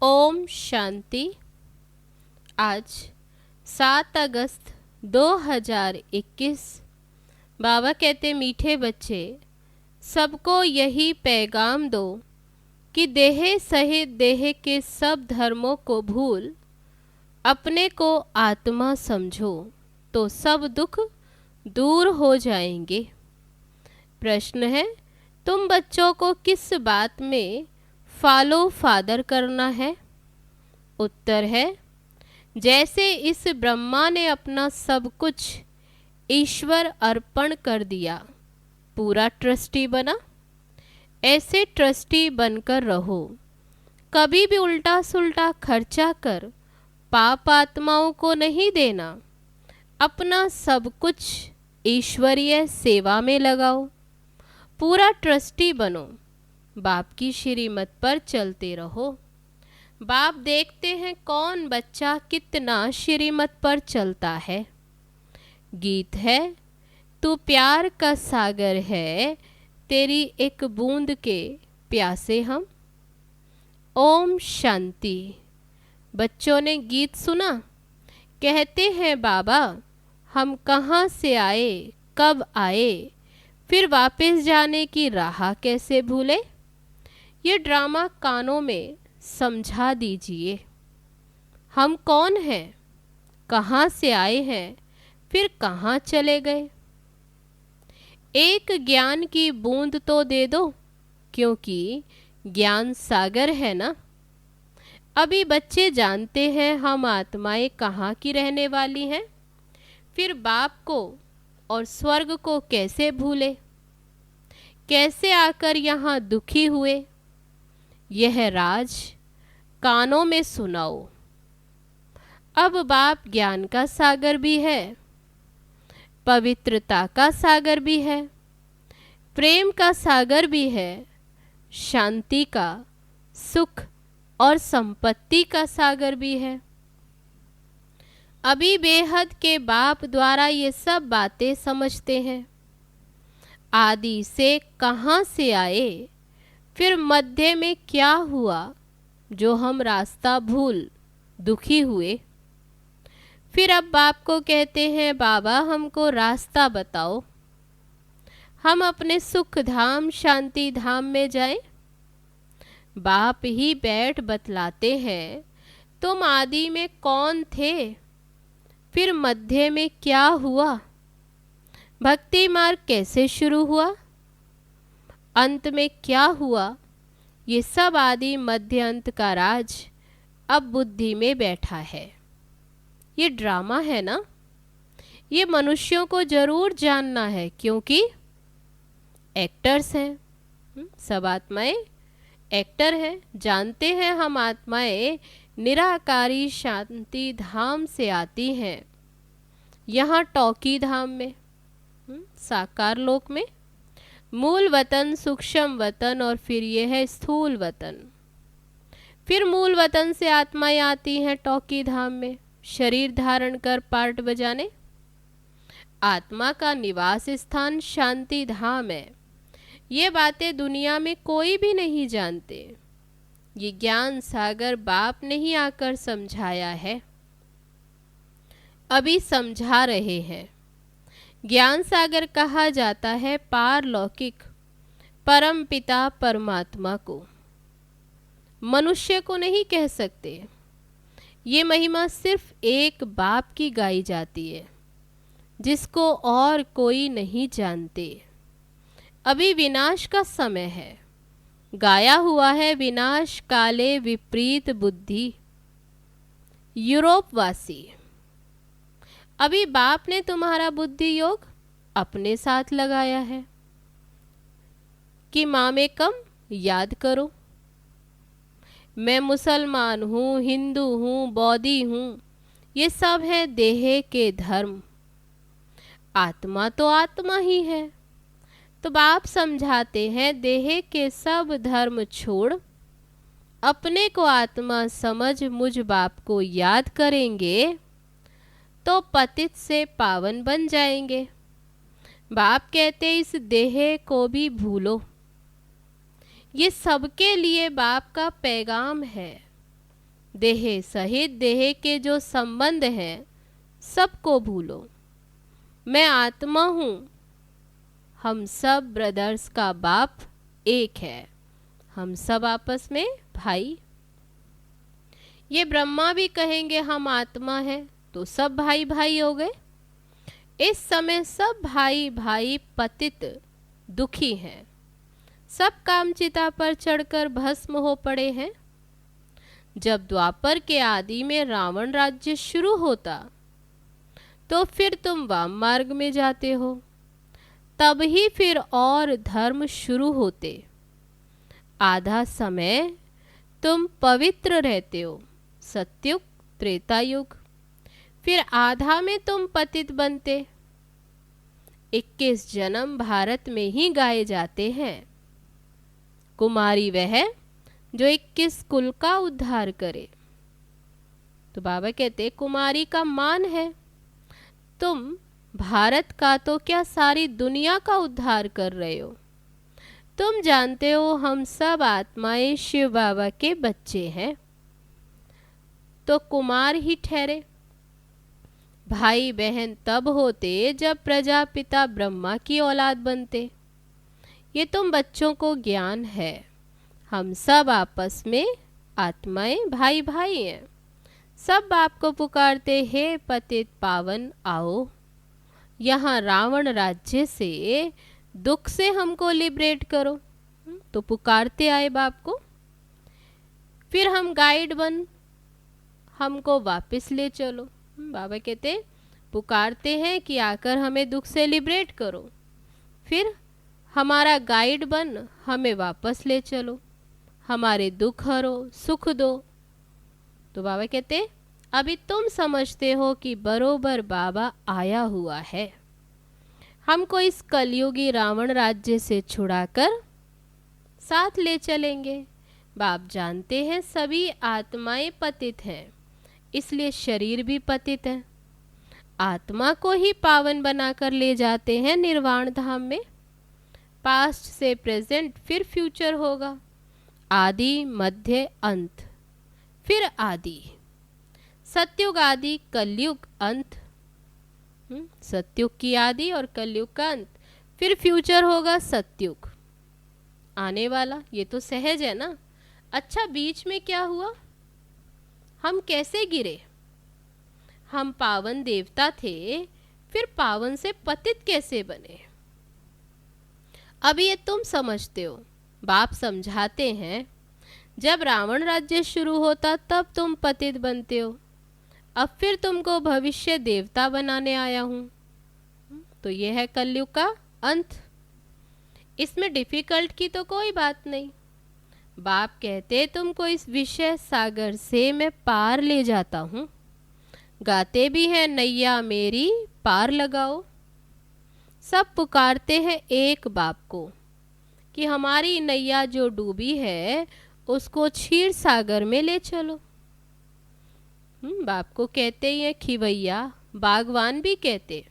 ओम शांति। आज 7 अगस्त 2021। बाबा कहते, मीठे बच्चे, सबको यही पैगाम दो कि देह सहित देह के सब धर्मों को भूल अपने को आत्मा समझो तो सब दुख दूर हो जाएंगे। प्रश्न है, तुम बच्चों को किस बात में फॉलो फादर करना है? उत्तर है, जैसे इस ब्रह्मा ने अपना सब कुछ ईश्वर अर्पण कर दिया, पूरा ट्रस्टी बना, ऐसे ट्रस्टी बनकर रहो। कभी भी उल्टा सुल्टा खर्चा कर पाप आत्माओं को नहीं देना। अपना सब कुछ ईश्वरीय सेवा में लगाओ, पूरा ट्रस्टी बनो, बाप की श्रीमत पर चलते रहो। बाप देखते हैं कौन बच्चा कितना श्रीमत पर चलता है। गीत है, तू प्यार का सागर है, तेरी एक बूंद के प्यासे हम। ओम शांति। बच्चों ने गीत सुना, कहते हैं बाबा हम कहाँ से आए, कब आए, फिर वापस जाने की राह कैसे भूले। ये ड्रामा कानों में समझा दीजिए। हम कौन हैं, कहाँ से आए हैं, फिर कहाँ चले गए। एक ज्ञान की बूंद तो दे दो, क्योंकि ज्ञान सागर है ना। अभी बच्चे जानते हैं हम आत्माएं कहाँ की रहने वाली हैं, फिर बाप को और स्वर्ग को कैसे भूले, कैसे आकर यहाँ दुखी हुए। यह राज कानों में सुनाओ। अब बाप ज्ञान का सागर भी है, पवित्रता का सागर भी है, प्रेम का सागर भी है, शांति का, सुख और संपत्ति का सागर भी है। अभी बेहद के बाप द्वारा ये सब बातें समझते हैं। आदि से कहाँ से आए, फिर मध्य में क्या हुआ जो हम रास्ता भूल दुखी हुए। फिर अब बाप को कहते हैं, बाबा हमको रास्ता बताओ, हम अपने सुख धाम शांति धाम में जाएं। बाप ही बैठ बतलाते हैं, तुम आदि में कौन थे, फिर मध्य में क्या हुआ, भक्ति मार्ग कैसे शुरू हुआ, अंत में क्या हुआ। ये सब आदि मध्य अंत का राज अब बुद्धि में बैठा है। ये ड्रामा है ना, ये मनुष्यों को जरूर जानना है, क्योंकि एक्टर्स हैं। सब आत्माएं एक्टर हैं। जानते हैं हम आत्माएं निराकारी शांति धाम से आती हैं, यहाँ टॉकी धाम में, साकार लोक में। मूल वतन, सूक्ष्म वतन और फिर ये है स्थूल वतन। फिर मूल वतन से आत्माएं आती हैं टॉकी धाम में शरीर धारण कर पार्ट बजाने। आत्मा का निवास स्थान शांति धाम है। ये बातें दुनिया में कोई भी नहीं जानते। ये ज्ञान सागर बाप ने ही आकर समझाया है, अभी समझा रहे हैं। ज्ञान सागर कहा जाता है पारलौकिक परम पिता परमात्मा को, मनुष्य को नहीं कह सकते। ये महिमा सिर्फ एक बाप की गाई जाती है, जिसको और कोई नहीं जानते। अभी विनाश का समय है, गाया हुआ है विनाश काले विपरीत बुद्धि। यूरोप वासी, अभी बाप ने तुम्हारा बुद्धि योग अपने साथ लगाया है कि मामे कम याद करो। मैं मुसलमान हूँ, हिंदू हूँ, बौद्धी हूँ, ये सब है देह के धर्म। आत्मा तो आत्मा ही है। तो बाप समझाते हैं देह के सब धर्म छोड़ अपने को आत्मा समझ मुझ बाप को याद करेंगे तो पतित से पावन बन जाएंगे। बाप कहते इस देह को भी भूलो। ये सबके लिए बाप का पैगाम है। देह सहित देह के जो संबंध हैं सबको भूलो। मैं आत्मा हूँ, हम सब ब्रदर्स का बाप एक है, हम सब आपस में भाई। ये ब्रह्मा भी कहेंगे हम आत्मा हैं, तो सब भाई भाई हो गए। इस समय सब भाई भाई पतित दुखी हैं, सब कामचिता पर चढ़कर भस्म हो पड़े हैं। जब द्वापर के आदि में रावण राज्य शुरू होता तो फिर तुम वाम मार्ग में जाते हो, तब ही फिर और धर्म शुरू होते। आधा समय तुम पवित्र रहते हो, सत्युग त्रेता युग, फिर आधा में तुम पतित बनते। 21 जन्म भारत में ही गाए जाते हैं। कुमारी वह जो 21 कुल का उद्धार करे। तो बाबा कहते कुमारी का मान है, तुम भारत का तो क्या सारी दुनिया का उद्धार कर रहे हो। तुम जानते हो हम सब आत्माएं शिव बाबा के बच्चे हैं, तो कुमार ही ठहरे। भाई बहन तब होते जब प्रजापिता ब्रह्मा की औलाद बनते। ये तुम बच्चों को ज्ञान है, हम सब आपस में आत्माएं भाई भाई हैं। सब बाप को पुकारते, हे पतित पावन आओ, यहाँ रावण राज्य से दुख से हमको लिबरेट करो। तो पुकारते आए बाप को। फिर हम गाइड बन हमको वापस ले चलो। बाबा कहते पुकारते हैं कि आकर हमें दुख से लिबरेट करो, फिर हमारा गाइड बन हमें वापस ले चलो, हमारे दुख हरो, सुख दो। तो बाबा कहते अभी तुम समझते हो कि बरोबर बाबा आया हुआ है, हमको इस कलयुगी रावण राज्य से छुड़ाकर साथ ले चलेंगे। बाप जानते हैं सभी आत्माएं पतित हैं, इसलिए शरीर भी पतित है। आत्मा को ही पावन बनाकर ले जाते हैं निर्वाण धाम में। पास्ट से प्रेजेंट फिर फ्यूचर होगा, आदि मध्य अंत, फिर आदि। सतयुग आदि कलयुग अंत, सतयुग की आदि और कलयुग का अंत, फिर फ्यूचर होगा सतयुग आने वाला। ये तो सहज है ना। अच्छा बीच में क्या हुआ, हम कैसे गिरे। हम पावन देवता थे, फिर पावन से पतित कैसे बने। अभी ये तुम समझते हो। बाप समझाते हैं जब रावण राज्य शुरू होता तब तुम पतित बनते हो, अब फिर तुमको भविष्य देवता बनाने आया हूँ। तो यह है कलयुग का अंत। इसमें डिफिकल्ट की तो कोई बात नहीं। बाप कहते तुमको इस विषय सागर से मैं पार ले जाता हूँ। गाते भी हैं नैया मेरी पार लगाओ। सब पुकारते हैं एक बाप को कि हमारी नैया जो डूबी है उसको क्षीर सागर में ले चलो। बाप को कहते ही है खिवैया, बागवान भी कहते।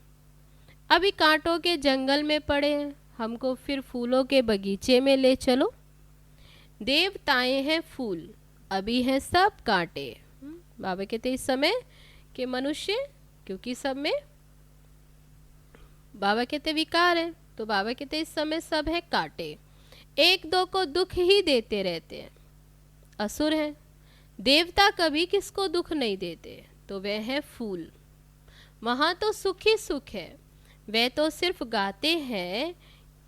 अभी कांटों के जंगल में पड़े हैं, हमको फिर फूलों के बगीचे में ले चलो। देवताएं हैं फूल, अभी हैं सब कांटे। बाबा कहते इस समय के मनुष्य, क्योंकि सब में बाबा कहते विकार है, तो बाबा कहते इस समय सब है कांटे, एक दो को दुख ही देते रहते हैं। असुर हैं, देवता कभी किसको दुख नहीं देते, तो वह है फूल। वहाँ तो सुख ही सुख है, वे तो सिर्फ गाते हैं।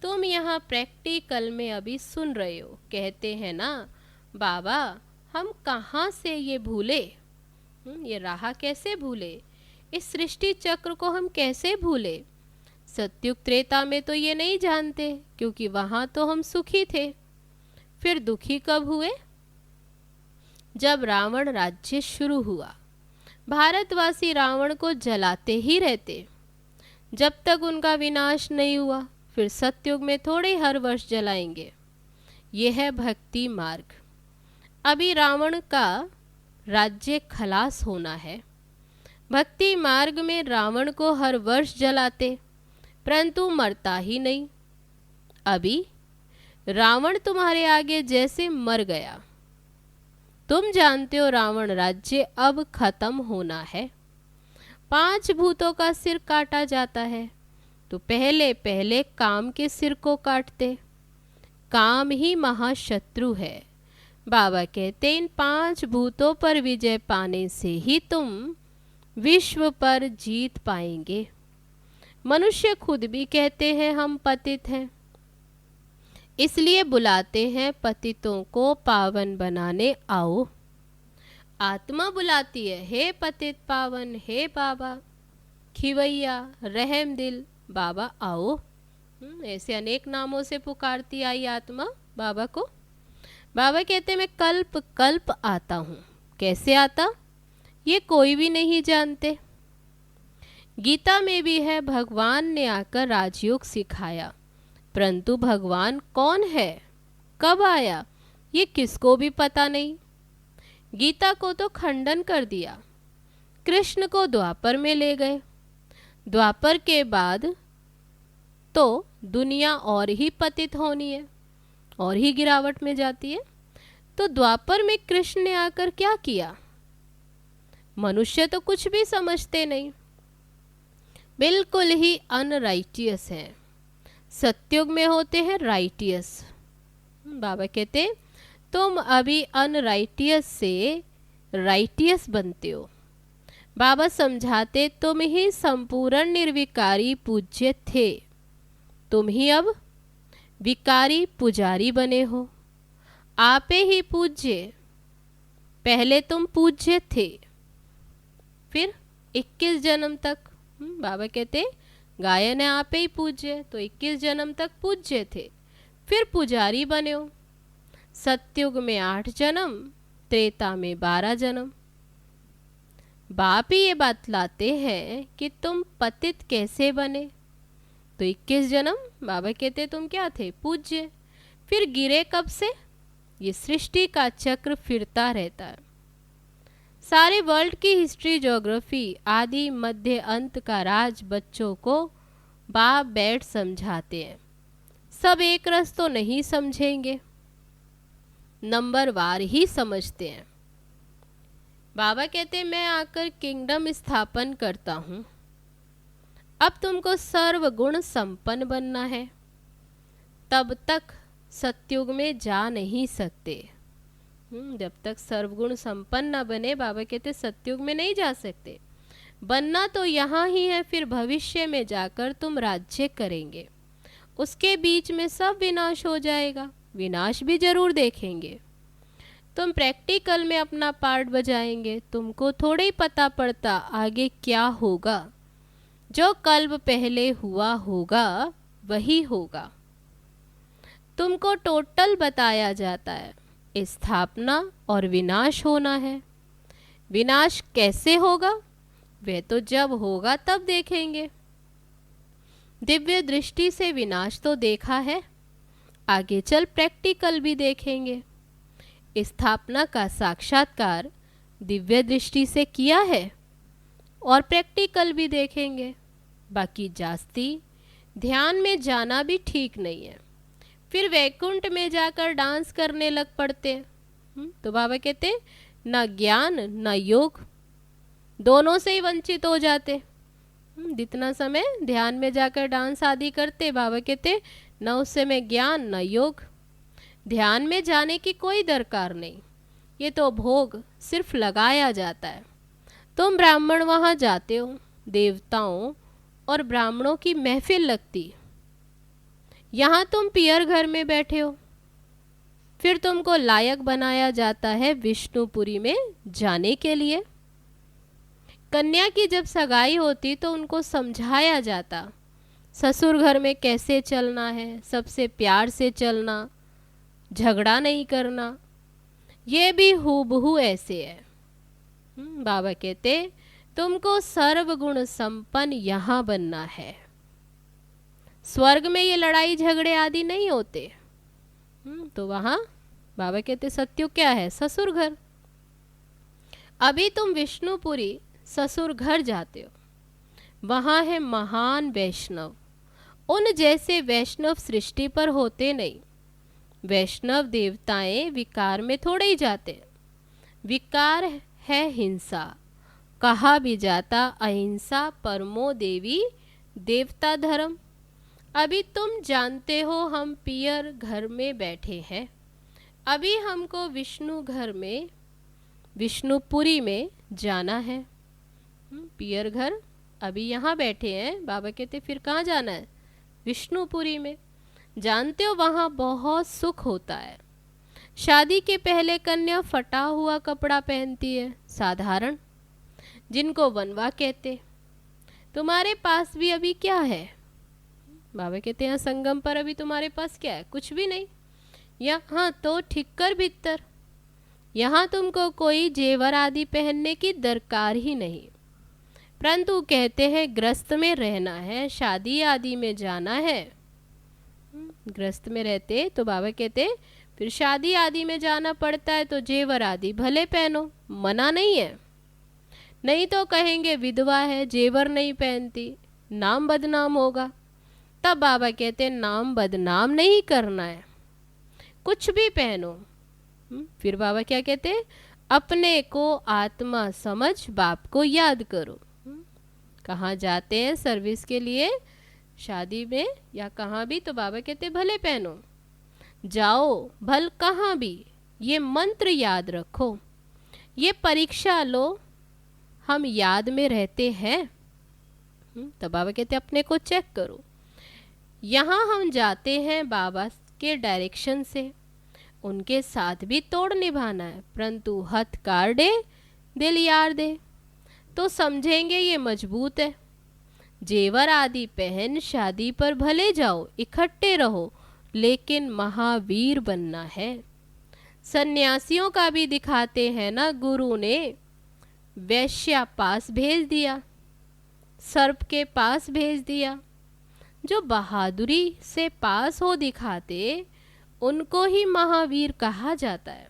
तुम यहाँ प्रैक्टिकल में अभी सुन रहे हो। कहते हैं ना बाबा हम कहाँ से ये भूले, ये राह कैसे भूले, इस सृष्टि चक्र को हम कैसे भूले। सत्युग त्रेता में तो ये नहीं जानते, क्योंकि वहाँ तो हम सुखी थे। फिर दुखी कब हुए, जब रावण राज्य शुरू हुआ। भारतवासी रावण को जलाते ही रहते जब तक उनका विनाश नहीं हुआ। फिर सतयुग में थोड़े हर वर्ष जलाएंगे। यह है भक्ति मार्ग। अभी रावण का राज्य खलास होना है। भक्ति मार्ग में रावण को हर वर्ष जलाते, परंतु मरता ही नहीं। अभी रावण तुम्हारे आगे जैसे मर गया। तुम जानते हो रावण राज्य अब खत्म होना है। 5 भूतों का सिर काटा जाता है, तो पहले पहले काम के सिर को काटते। काम ही महाशत्रु है। बाबा कहते इन 5 भूतों पर विजय पाने से ही तुम विश्व पर जीत पाएंगे। मनुष्य खुद भी कहते हैं हम पतित हैं, इसलिए बुलाते हैं पतितों को पावन बनाने आओ। आत्मा बुलाती है, हे पतित पावन, हे बाबा खिवैया, रहम दिल, बाबा आओ। ऐसे अनेक नामों से पुकारती आई आत्मा बाबा को। बाबा कहते मैं कल्प कल्प आता हूँ। कैसे आता, ये कोई भी नहीं जानते। गीता में भी है भगवान ने आकर राजयोग सिखाया, परंतु भगवान कौन है, कब आया, ये किसको भी पता नहीं। गीता को तो खंडन कर दिया। कृष्ण को द्वापर में ले गए। द्वापर के बाद तो दुनिया और ही पतित होनी है, और ही गिरावट में जाती है। तो द्वापर में कृष्ण ने आकर क्या किया। मनुष्य तो कुछ भी समझते नहीं, बिल्कुल ही अनराइटियस हैं। सत्युग में होते हैं राइटियस। बाबा कहते तुम अभी अनराइटियस से राइटियस बनते हो। बाबा समझाते तुम ही संपूर्ण निर्विकारी पूज्य थे, तुम ही अब विकारी पुजारी बने हो। आपे ही पूज्य, पहले तुम पूज्य थे, फिर 21 जन्म तक बाबा कहते गायन है आपे ही पूज्य, तो 21 जन्म तक पूज्य थे, फिर पुजारी बने हो। सत्युग में 8 जन्म, त्रेता में 12 जन्म। बाप ही ये बात लाते हैं कि तुम पतित कैसे बने। तो 21 जन्म बाबा कहते तुम क्या थे, पूज्य, फिर गिरे कब से। ये सृष्टि का चक्र फिरता रहता है। सारे वर्ल्ड की हिस्ट्री, ज्योग्राफी, आदि मध्य अंत का राज बच्चों को बाप बैठ समझाते हैं। सब एक रस तो नहीं समझेंगे, नंबर वार ही समझते हैं। बाबा कहते मैं आकर किंगडम स्थापन करता हूँ। अब तुमको सर्वगुण संपन्न बनना है, तब तक सत्युग में जा नहीं सकते। जब तक सर्वगुण संपन्न न बने, बाबा कहते सत्युग में नहीं जा सकते। बनना तो यहाँ ही है, फिर भविष्य में जाकर तुम राज्य करेंगे। उसके बीच में सब विनाश हो जाएगा, विनाश भी जरूर देखेंगे। तुम प्रैक्टिकल में अपना पार्ट बजाएंगे, तुमको थोड़ा ही पता पड़ता आगे क्या होगा। जो कल्प पहले हुआ होगा वही होगा। तुमको टोटल बताया जाता है, स्थापना और विनाश होना है। विनाश कैसे होगा वह तो जब होगा तब देखेंगे। दिव्य दृष्टि से विनाश तो देखा है, आगे चल प्रैक्टिकल भी देखेंगे। स्थापना का साक्षात्कार दिव्य दृष्टि से किया है और प्रैक्टिकल भी देखेंगे। बाकी जास्ती ध्यान में जाना भी ठीक नहीं है, फिर वैकुंठ में जाकर डांस करने लग पड़ते हैं। तो बाबा कहते न ज्ञान न योग, दोनों से ही वंचित हो जाते। जितना समय ध्यान में जाकर डांस आदि करते, बाबा कहते न उस समय ज्ञान न योग। ध्यान में जाने की कोई दरकार नहीं, ये तो भोग सिर्फ लगाया जाता है। तुम ब्राह्मण वहाँ जाते हो, देवताओं और ब्राह्मणों की महफिल लगती, यहाँ तुम पियर घर में बैठे हो। फिर तुमको लायक बनाया जाता है विष्णुपुरी में जाने के लिए। कन्या की जब सगाई होती तो उनको समझाया जाता ससुर घर में कैसे चलना है, सबसे प्यार से चलना, झगड़ा नहीं करना। ये भी हूबहू ऐसे है। बाबा कहते तुमको सर्वगुण संपन्न यहाँ बनना है। स्वर्ग में ये लड़ाई झगड़े आदि नहीं होते। तो वहाँ बाबा कहते सत्युग क्या है, ससुर घर। अभी तुम विष्णुपुरी ससुर घर जाते हो, वहाँ है महान वैष्णव। उन जैसे वैष्णव सृष्टि पर होते नहीं। वैष्णव देवताएं विकार में थोड़े ही जाते। विकार है हिंसा, कहा भी जाता अहिंसा परमो देवी देवता धर्म। अभी तुम जानते हो हम पियर घर में बैठे हैं, अभी हमको विष्णु घर में विष्णुपुरी में जाना है। पियर घर अभी यहाँ बैठे हैं, बाबा कहते फिर कहाँ जाना है, विष्णुपुरी में। जानते हो वहाँ बहुत सुख होता है। शादी के पहले कन्या फटा हुआ कपड़ा पहनती है, साधारण, जिनको वनवा कहते। तुम्हारे पास भी अभी क्या है, बाबा कहते हैं संगम पर अभी तुम्हारे पास क्या है, कुछ भी नहीं। यहाँ तो ठिक्कर भीतर, यहाँ तुमको कोई जेवर आदि पहनने की दरकार ही नहीं। परंतु कहते हैं ग्रस्त में रहना है, शादी आदि में जाना है। ग्रस्त में रहते तो बाबा कहते फिर शादी आदि में जाना पड़ता है तो जेवर आदि भले पहनो, मना नहीं है। नहीं तो कहेंगे विधवा है, जेवर नहीं पहनती, नाम बदनाम होगा। तब बाबा कहते नाम बदनाम नहीं करना है, कुछ भी पहनो। फिर बाबा क्या कहते, अपने को आत्मा समझ बाप को याद करो। कहाँ जाते हैं सर्विस के लिए, शादी में या कहाँ भी, तो बाबा कहते भले पहनो, जाओ भल कहाँ भी, ये मंत्र याद रखो, ये परीक्षा लो, हम याद में रहते हैं। तो बाबा कहते अपने को चेक करो। यहाँ हम जाते हैं बाबा के डायरेक्शन से, उनके साथ भी तोड़ निभाना है, परंतु हथ काट दे दिल यार दे तो समझेंगे ये मजबूत है। जेवर आदि पहन शादी पर भले जाओ, इकट्ठे रहो, लेकिन महावीर बनना है। सन्यासियों का भी दिखाते हैं ना, गुरु ने वैश्या पास भेज दिया, सर्प के पास भेज दिया। जो बहादुरी से पास हो दिखाते उनको ही महावीर कहा जाता है।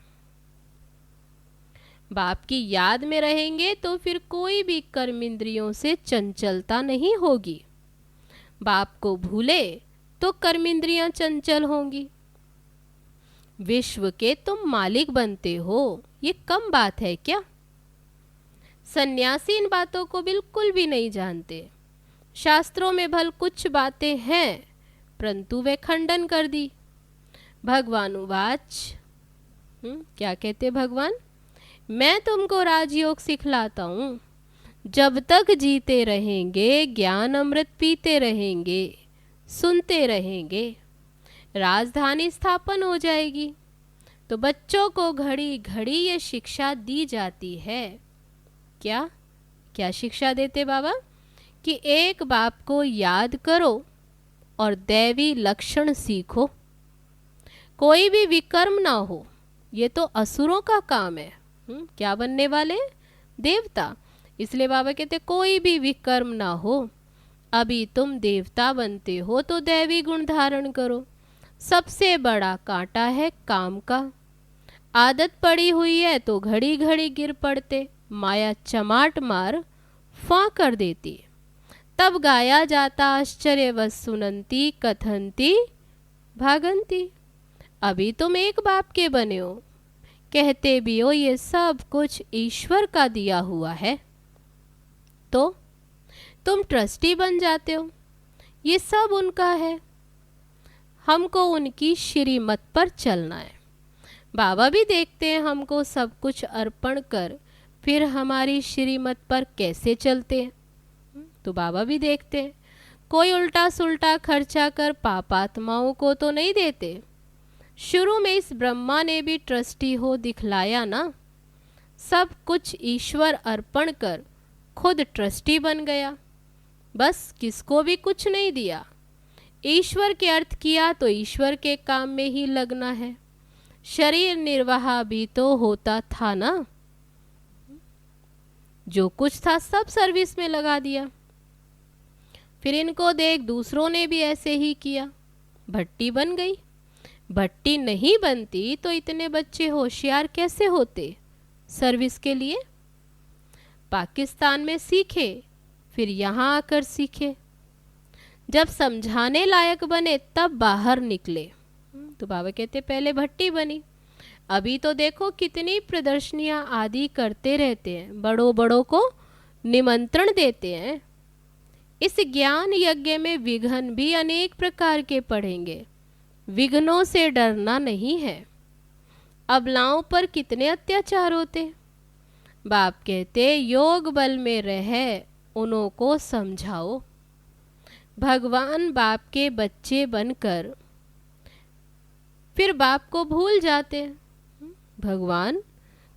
बाप की याद में रहेंगे तो फिर कोई भी कर्मेंद्रियों से चंचलता नहीं होगी। बाप को भूले तो कर्मेंद्रियां चंचल होंगी। विश्व के तुम मालिक बनते हो, ये कम बात है क्या? सन्यासी इन बातों को बिल्कुल भी नहीं जानते। शास्त्रों में भल कुछ बातें हैं, परंतु वे खंडन कर दी। भगवानुवाच, क्या कहते भगवान, मैं तुमको राजयोग सिखलाता हूँ, जब तक जीते रहेंगे ज्ञान अमृत पीते रहेंगे, सुनते रहेंगे, राजधानी स्थापन हो जाएगी। तो बच्चों को घड़ी घड़ी ये शिक्षा दी जाती है। क्या क्या शिक्षा देते बाबा? कि एक बाप को याद करो और दैवी लक्षण सीखो, कोई भी विकर्म ना हो। ये तो असुरों का काम है। क्या बनने वाले? देवता। इसलिए बाबा कहते कोई भी विकर्म ना हो। अभी तुम देवता बनते हो तो दैवी गुण धारण करो। सबसे बड़ा कांटा है काम का। आदत पड़ी हुई है तो घड़ी घड़ी गिर पड़ते, माया चमाट मार फां कर देती। तब गाया जाता आश्चर्यवश सुनंती कथंती भागंती। अभी तुम एक बाप के बने हो, कहते भी हो ये सब कुछ ईश्वर का दिया हुआ है, तो तुम ट्रस्टी बन जाते हो। ये सब उनका है, हमको उनकी श्रीमत पर चलना है। बाबा भी देखते हैं हमको सब कुछ अर्पण कर फिर हमारी श्रीमत पर कैसे चलते हैं। तो बाबा भी देखते हैं, कोई उल्टा सुल्टा खर्चा कर पापात्माओं को तो नहीं देते। शुरू में इस ब्रह्मा ने भी ट्रस्टी हो दिखलाया ना। सब कुछ ईश्वर अर्पण कर खुद ट्रस्टी बन गया, बस किसको भी कुछ नहीं दिया। ईश्वर के अर्थ किया तो ईश्वर के काम में ही लगना है। शरीर निर्वाह भी तो होता था ना। जो कुछ था सब सर्विस में लगा दिया। फिर इनको देख दूसरों ने भी ऐसे ही किया, भट्टी बन गई। भट्टी नहीं बनती तो इतने बच्चे होशियार कैसे होते सर्विस के लिए। पाकिस्तान में सीखे, फिर यहाँ आकर सीखे। जब समझाने लायक बने तब बाहर निकले। तो बाबा कहते पहले भट्टी बनी, अभी तो देखो कितनी प्रदर्शनियां आदि करते रहते हैं, बड़ों बड़ों को निमंत्रण देते हैं। इस ज्ञान यज्ञ में विघ्न भी अनेक प्रकार के पड़ेंगे, विघ्नों से डरना नहीं है। अबलाओं पर कितने अत्याचार होते। बाप कहते योग बल में रह उन्हों को समझाओ। भगवान बाप के बच्चे बनकर फिर बाप को भूल जाते। भगवान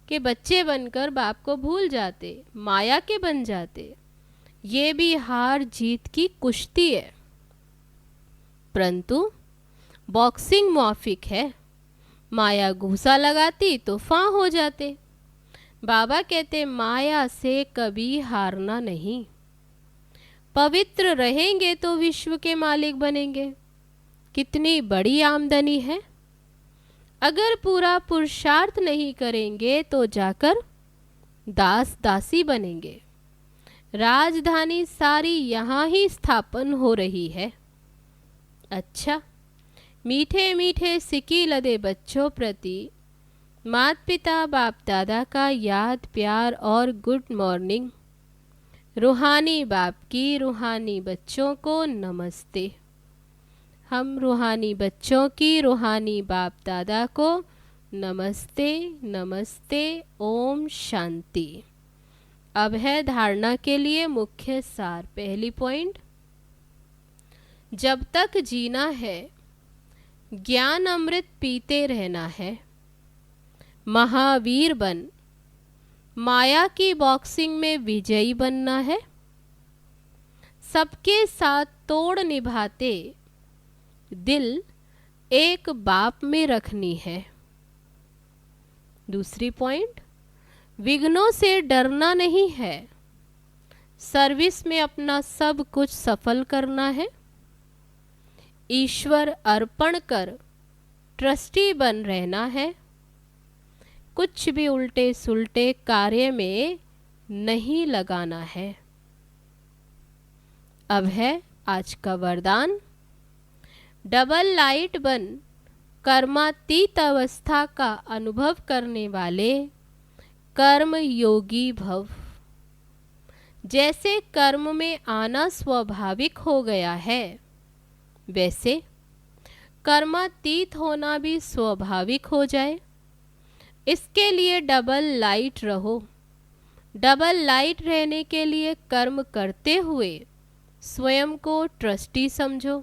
के बच्चे बनकर बाप को भूल जाते, माया के बन जाते। ये भी हार जीत की कुश्ती है, परंतु बॉक्सिंग मौफिक है। माया घूसा लगाती तो फां हो जाते। बाबा कहते माया से कभी हारना नहीं। पवित्र रहेंगे तो विश्व के मालिक बनेंगे। कितनी बड़ी आमदनी है। अगर पूरा पुरुषार्थ नहीं करेंगे तो जाकर दास दासी बनेंगे। राजधानी सारी यहाँ ही स्थापन हो रही है। अच्छा, मीठे मीठे सिकी लदे बच्चों प्रति माता पिता बाप दादा का याद प्यार और गुड मॉर्निंग। रूहानी बाप की रूहानी बच्चों को नमस्ते। हम रूहानी बच्चों की रूहानी बाप दादा को नमस्ते नमस्ते। ओम शांति। अब है धारणा के लिए मुख्य सार। पहली पॉइंट, जब तक जीना है ज्ञान अमृत पीते रहना है। महावीर बन माया की बॉक्सिंग में विजयी बनना है। सबके साथ तोड़ निभाते दिल एक बाप में रखनी है। दूसरी पॉइंट, विघ्नों से डरना नहीं है। सर्विस में अपना सब कुछ सफल करना है। ईश्वर अर्पण कर ट्रस्टी बन रहना है। कुछ भी उल्टे सुल्टे कार्य में नहीं लगाना है। अब है आज का वरदान। डबल लाइट बन कर्मातीत अवस्था का अनुभव करने वाले कर्म योगी भव। जैसे कर्म में आना स्वाभाविक हो गया है, वैसे कर्मातीत होना भी स्वाभाविक हो जाए। इसके लिए डबल लाइट रहो। डबल लाइट रहने के लिए कर्म करते हुए स्वयं को ट्रस्टी समझो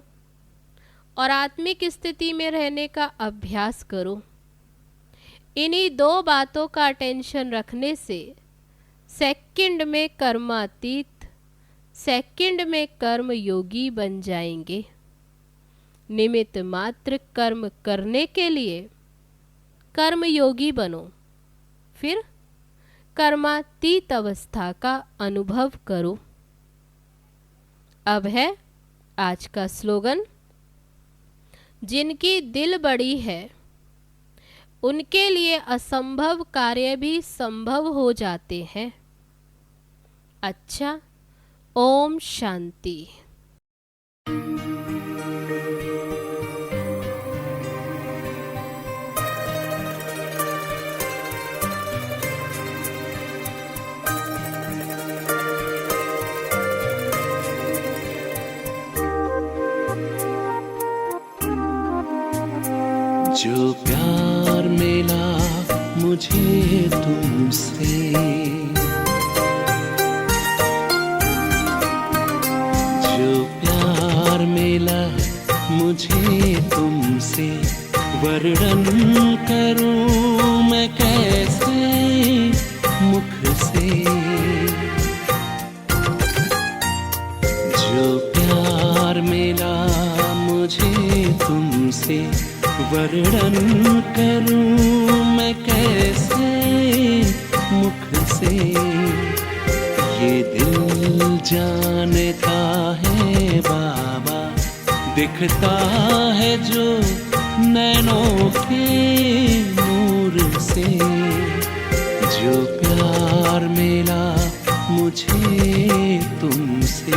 और आत्मिक स्थिति में रहने का अभ्यास करो। इन्हीं दो बातों का टेंशन रखने से सेकंड में कर्मातीत, सेकंड में कर्म योगी बन जाएंगे। निमित्त मात्र कर्म करने के लिए कर्म योगी बनो, फिर कर्मातीत अवस्था का अनुभव करो। अब है आज का स्लोगन। जिनकी दिल बड़ी है उनके लिए असंभव कार्य भी संभव हो जाते हैं। अच्छा, ओम शांति। जो प्यार मिला मुझे तुमसे, जो प्यार मिला मुझे तुमसे, वर्णन करूं मैं कैसे मुख से। जो प्यार मिला मुझे तुमसे, वर्णन करूं मैं कैसे मुख से। ये दिल जानता है बाबा, दिखता है जो नैनों के नूर से। जो प्यार मिला मुझे तुमसे।